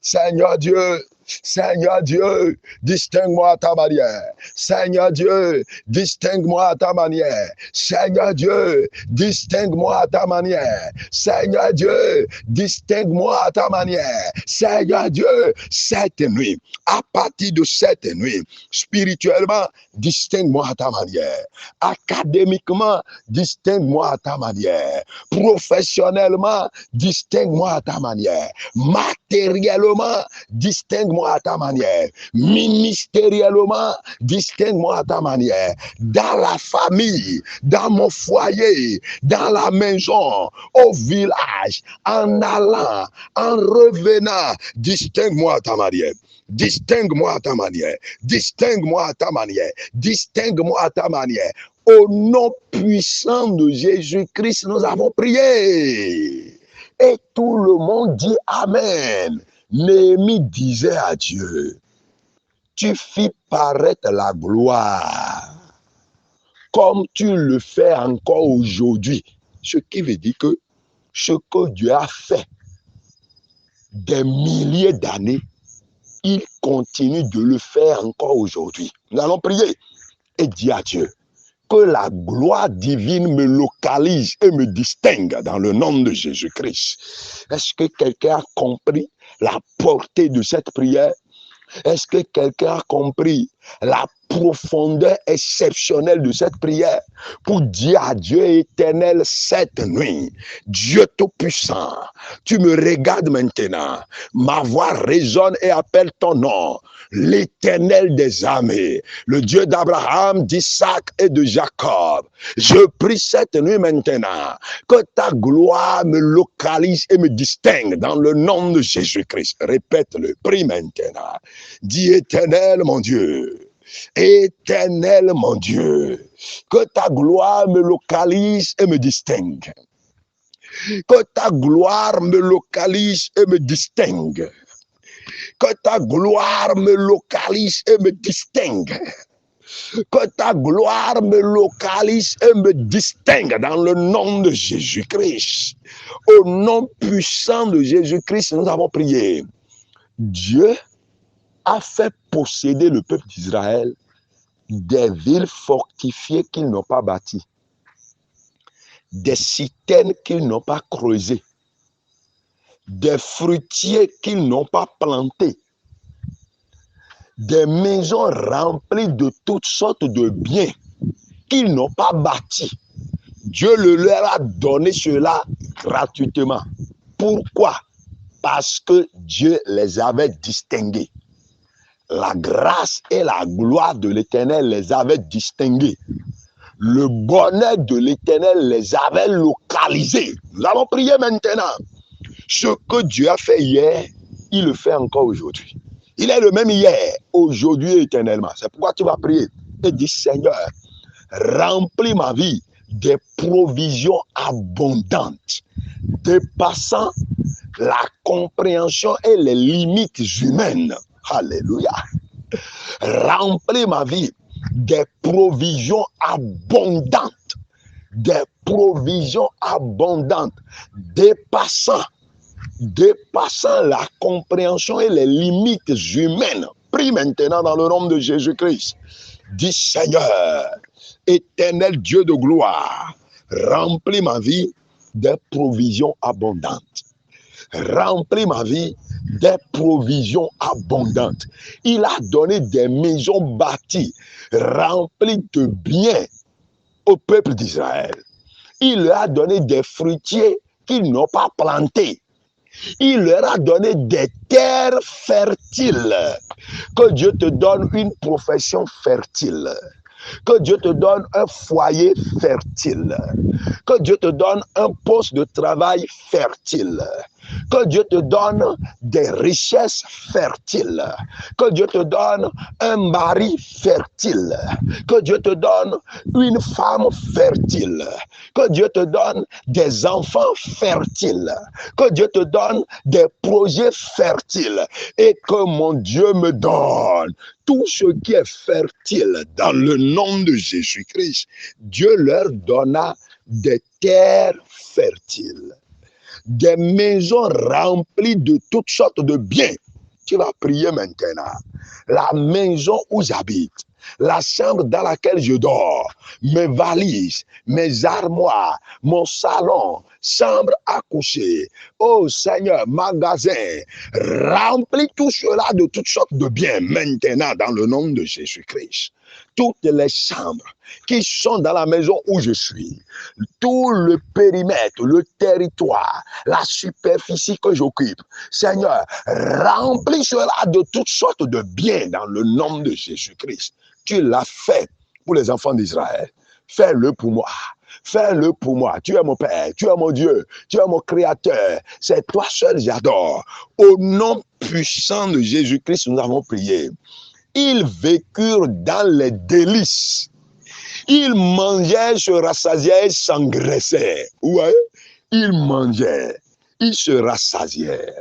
Seigneur Dieu, Seigneur Dieu, distingue-moi à ta manière. Seigneur Dieu, distingue-moi à ta manière. Seigneur Dieu, distingue-moi à ta manière. Seigneur Dieu, distingue-moi à ta manière. Seigneur Dieu, cette nuit, à partir de cette nuit, spirituellement, distingue-moi à ta manière. Académiquement, distingue-moi à ta manière. Professionnellement, distingue-moi à ta manière. Matériellement, distingue-moi à ta manière. Ministériellement, distingue-moi à ta manière. Dans la famille, dans mon foyer, dans la maison, au village, en allant, en revenant, distingue-moi à ta manière. Distingue-moi à ta manière. Distingue-moi à ta manière. Distingue-moi à ta manière. Au nom puissant de Jésus-Christ, nous avons prié. Et tout le monde dit Amen. Néhémie disait à Dieu, tu fis paraître la gloire comme tu le fais encore aujourd'hui. Ce qui veut dire que ce que Dieu a fait des milliers d'années, il continue de le faire encore aujourd'hui. Nous allons prier et dire à Dieu que la gloire divine me localise et me distingue dans le nom de Jésus-Christ. Est-ce que quelqu'un a compris la portée de cette prière? Est-ce que quelqu'un a compris la profondeur exceptionnelle de cette prière pour dire à Dieu éternel cette nuit, Dieu Tout-Puissant, tu me regardes maintenant, ma voix résonne et appelle ton nom, l'Éternel des armées, le Dieu d'Abraham, d'Isaac et de Jacob. Je prie cette nuit maintenant que ta gloire me localise et me distingue dans le nom de Jésus-Christ. Répète-le, prie maintenant. Dis éternel mon Dieu, éternel mon Dieu, que ta gloire me localise et me distingue. Que ta gloire me localise et me distingue. Que ta gloire me localise et me distingue. Que ta gloire me localise et me distingue dans le nom de Jésus-Christ. Au nom puissant de Jésus-Christ, nous avons prié. Dieu a fait posséder le peuple d'Israël des villes fortifiées qu'ils n'ont pas bâties, des citernes qu'ils n'ont pas creusées, des fruitiers qu'ils n'ont pas plantés, des maisons remplies de toutes sortes de biens qu'ils n'ont pas bâtis. Dieu leur a donné cela gratuitement. Pourquoi? Parce que Dieu les avait distingués. La grâce et la gloire de l'Éternel les avaient distingués. Le bonheur de l'Éternel les avait localisés. Nous allons prier maintenant. Ce que Dieu a fait hier, il le fait encore aujourd'hui. Il est le même hier, aujourd'hui et éternellement. C'est pourquoi tu vas prier et dire, Seigneur, remplis ma vie des provisions abondantes, dépassant la compréhension et les limites humaines. Alléluia. Remplis ma vie des provisions abondantes, dépassant la compréhension et les limites humaines. Prie maintenant dans le nom de Jésus-Christ. Dis, Seigneur, éternel Dieu de gloire, remplis ma vie des provisions abondantes. Remplis ma vie des provisions abondantes. Il a donné des maisons bâties, remplies de biens au peuple d'Israël. Il leur a donné des fruitiers qu'ils n'ont pas plantés. Il leur a donné des terres fertiles. Que Dieu te donne une profession fertile. Que Dieu te donne un foyer fertile. Que Dieu te donne un poste de travail fertile. Que Dieu te donne des richesses fertiles. Que Dieu te donne un mari fertile. Que Dieu te donne une femme fertile. Que Dieu te donne des enfants fertiles. Que Dieu te donne des projets fertiles. Et que mon Dieu me donne tout ce qui est fertile dans le nom de Jésus-Christ. Dieu leur donna des terres fertiles, des maisons remplies de toutes sortes de biens. Tu vas prier maintenant. La maison où j'habite, la chambre dans laquelle je dors, mes valises, mes armoires, mon salon, chambre à coucher, oh Seigneur, magasin, remplis tout cela de toutes sortes de biens maintenant dans le nom de Jésus-Christ. Toutes les chambres qui sont dans la maison où je suis, tout le périmètre, le territoire, la superficie que j'occupe, Seigneur, remplis cela de toutes sortes de biens dans le nom de Jésus-Christ. Tu l'as fait pour les enfants d'Israël. Fais-le pour moi. Fais-le pour moi. Tu es mon Père, tu es mon Dieu, tu es mon Créateur. C'est toi seul, j'adore. Au nom puissant de Jésus-Christ, nous avons prié. Ils vécurent dans les délices. Ils mangeaient, se rassasiaient, s'engraissaient. Ouais, ils mangeaient, ils se rassasiaient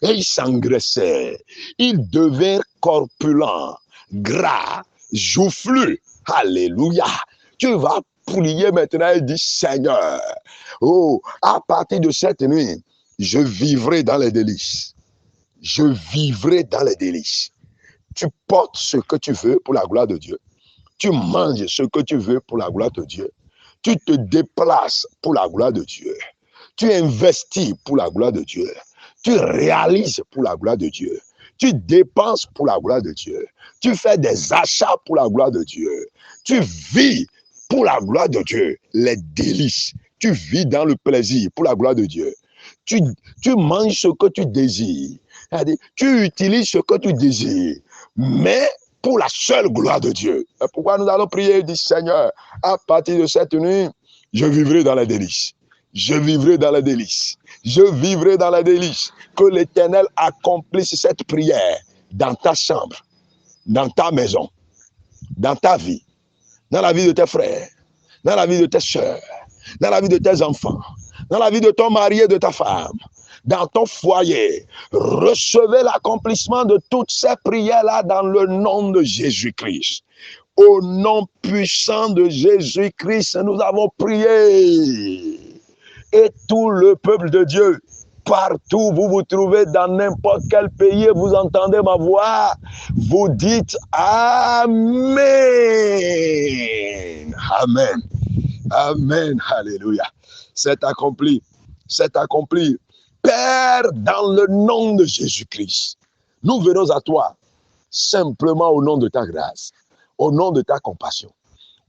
et ils s'engraissaient. Ils devinrent corpulents, gras, joufflus. Alléluia. Tu vas prier maintenant et dire, Seigneur, oh, à partir de cette nuit, je vivrai dans les délices. Je vivrai dans les délices. Tu portes ce que tu veux pour la gloire de Dieu. Tu manges ce que tu veux pour la gloire de Dieu. Tu te déplaces pour la gloire de Dieu. Tu investis pour la gloire de Dieu. Tu réalises pour la gloire de Dieu. Tu dépenses pour la gloire de Dieu. Tu fais des achats pour la gloire de Dieu. Tu vis pour la gloire de Dieu les délices. Tu vis dans le plaisir pour la gloire de Dieu. Tu manges ce que tu désires. Tu utilises ce que tu désires. Mais pour la seule gloire de Dieu. Et pourquoi nous allons prier et dire, Seigneur, à partir de cette nuit, je vivrai dans les délices. Je vivrai dans les délices. Je vivrai dans les délices. Que l'Éternel accomplisse cette prière dans ta chambre, dans ta maison, dans ta vie, dans la vie de tes frères, dans la vie de tes soeurs, dans la vie de tes enfants, dans la vie de ton mari et de ta femme, dans ton foyer. Recevez l'accomplissement de toutes ces prières-là dans le nom de Jésus-Christ. Au nom puissant de Jésus-Christ, nous avons prié. Et tout le peuple de Dieu, partout où vous vous trouvez, dans n'importe quel pays, vous entendez ma voix, vous dites Amen. Amen. Amen. Alléluia. C'est accompli. C'est accompli. Père, dans le nom de Jésus-Christ, nous venons à toi simplement au nom de ta grâce, au nom de ta compassion,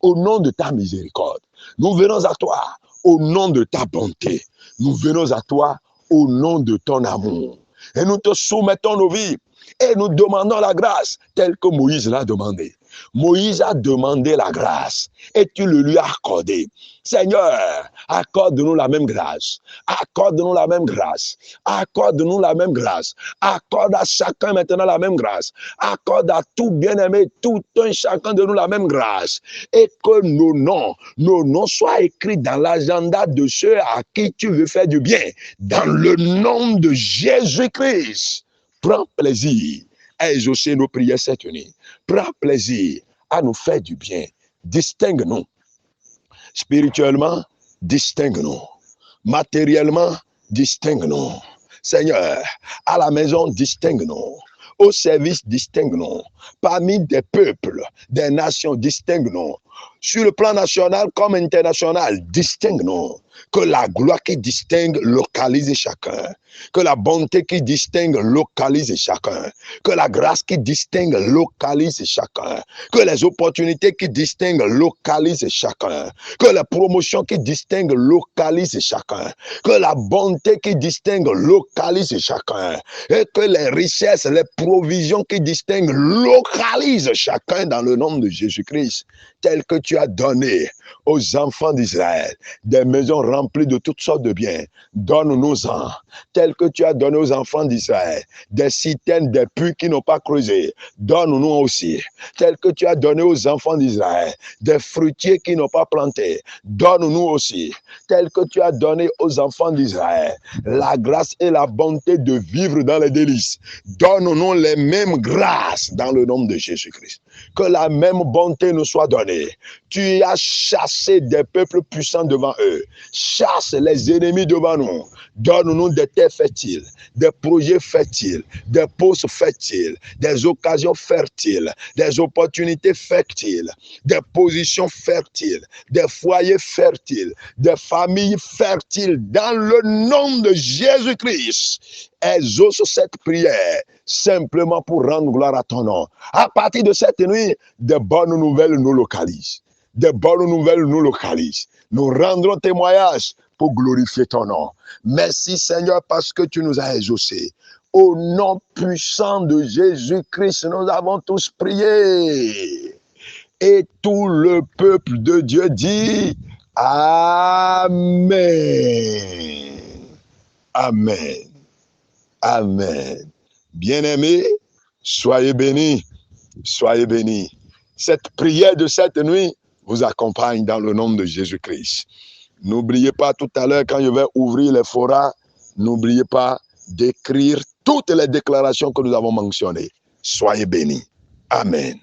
au nom de ta miséricorde. Nous venons à toi au nom de ta bonté. Nous venons à toi au nom de ton amour. Et nous te soumettons nos vies et nous demandons la grâce telle que Moïse l'a demandé. Moïse a demandé la grâce et tu le lui as accordé. Seigneur, accorde-nous la même grâce. Accorde-nous la même grâce. Accorde-nous la même grâce. Accorde à chacun maintenant la même grâce. Accorde à tout bien-aimé, tout un chacun de nous la même grâce. Et que nos noms soient écrits dans l'agenda de ceux à qui tu veux faire du bien. Dans le nom de Jésus-Christ, prends plaisir à exaucer nos prières cette nuit. Prends plaisir à nous faire du bien. Distingue-nous. Spirituellement, distingue-nous. Matériellement, distingue-nous. Seigneur, à la maison, distingue-nous. Au service, distingue-nous. Parmi des peuples, des nations, distingue-nous. Sur le plan national comme international, distingue-nous. Que la gloire qui distingue localise chacun. Que la bonté qui distingue localise chacun. Que la grâce qui distingue localise chacun. Que les opportunités qui distinguent localisent chacun. Que la promotion qui distingue localise chacun. Que la bonté qui distingue localise chacun. Et que les richesses, les provisions qui distinguent localisent chacun dans le nom de Jésus-Christ. Tel que tu as donné aux enfants d'Israël des maisons remplies de toutes sortes de biens. Donne-nous-en. Tel que tu as donné aux enfants d'Israël des citernes, des puits qui n'ont pas creusé. Donne-nous aussi. Tel que tu as donné aux enfants d'Israël des fruitiers qui n'ont pas planté. Donne-nous aussi. Tel que tu as donné aux enfants d'Israël la grâce et la bonté de vivre dans les délices. Donne-nous les mêmes grâces dans le nom de Jésus-Christ. Que la même bonté nous soit donnée. tu as chassé des peuples puissants devant eux. Chasse les ennemis devant nous. Donne-nous des terres fertiles, des projets fertiles, des postes fertiles, des occasions fertiles, des opportunités fertiles, des positions fertiles, des foyers fertiles, des familles fertiles. Dans le nom de Jésus-Christ, exauce cette prière simplement pour rendre gloire à ton nom. À partir de cette nuit, de bonnes nouvelles nous localisent. De bonnes nouvelles nous localisent. Nous rendrons témoignage pour glorifier ton nom. Merci Seigneur parce que tu nous as exaucés. Au nom puissant de Jésus-Christ, nous avons tous prié. Et tout le peuple de Dieu dit Amen. Amen. Amen. Bien-aimés, soyez bénis. Soyez bénis. Cette prière de cette nuit vous accompagne dans le nom de Jésus-Christ. N'oubliez pas tout à l'heure, quand je vais ouvrir les forats, n'oubliez pas d'écrire toutes les déclarations que nous avons mentionnées. Soyez bénis. Amen.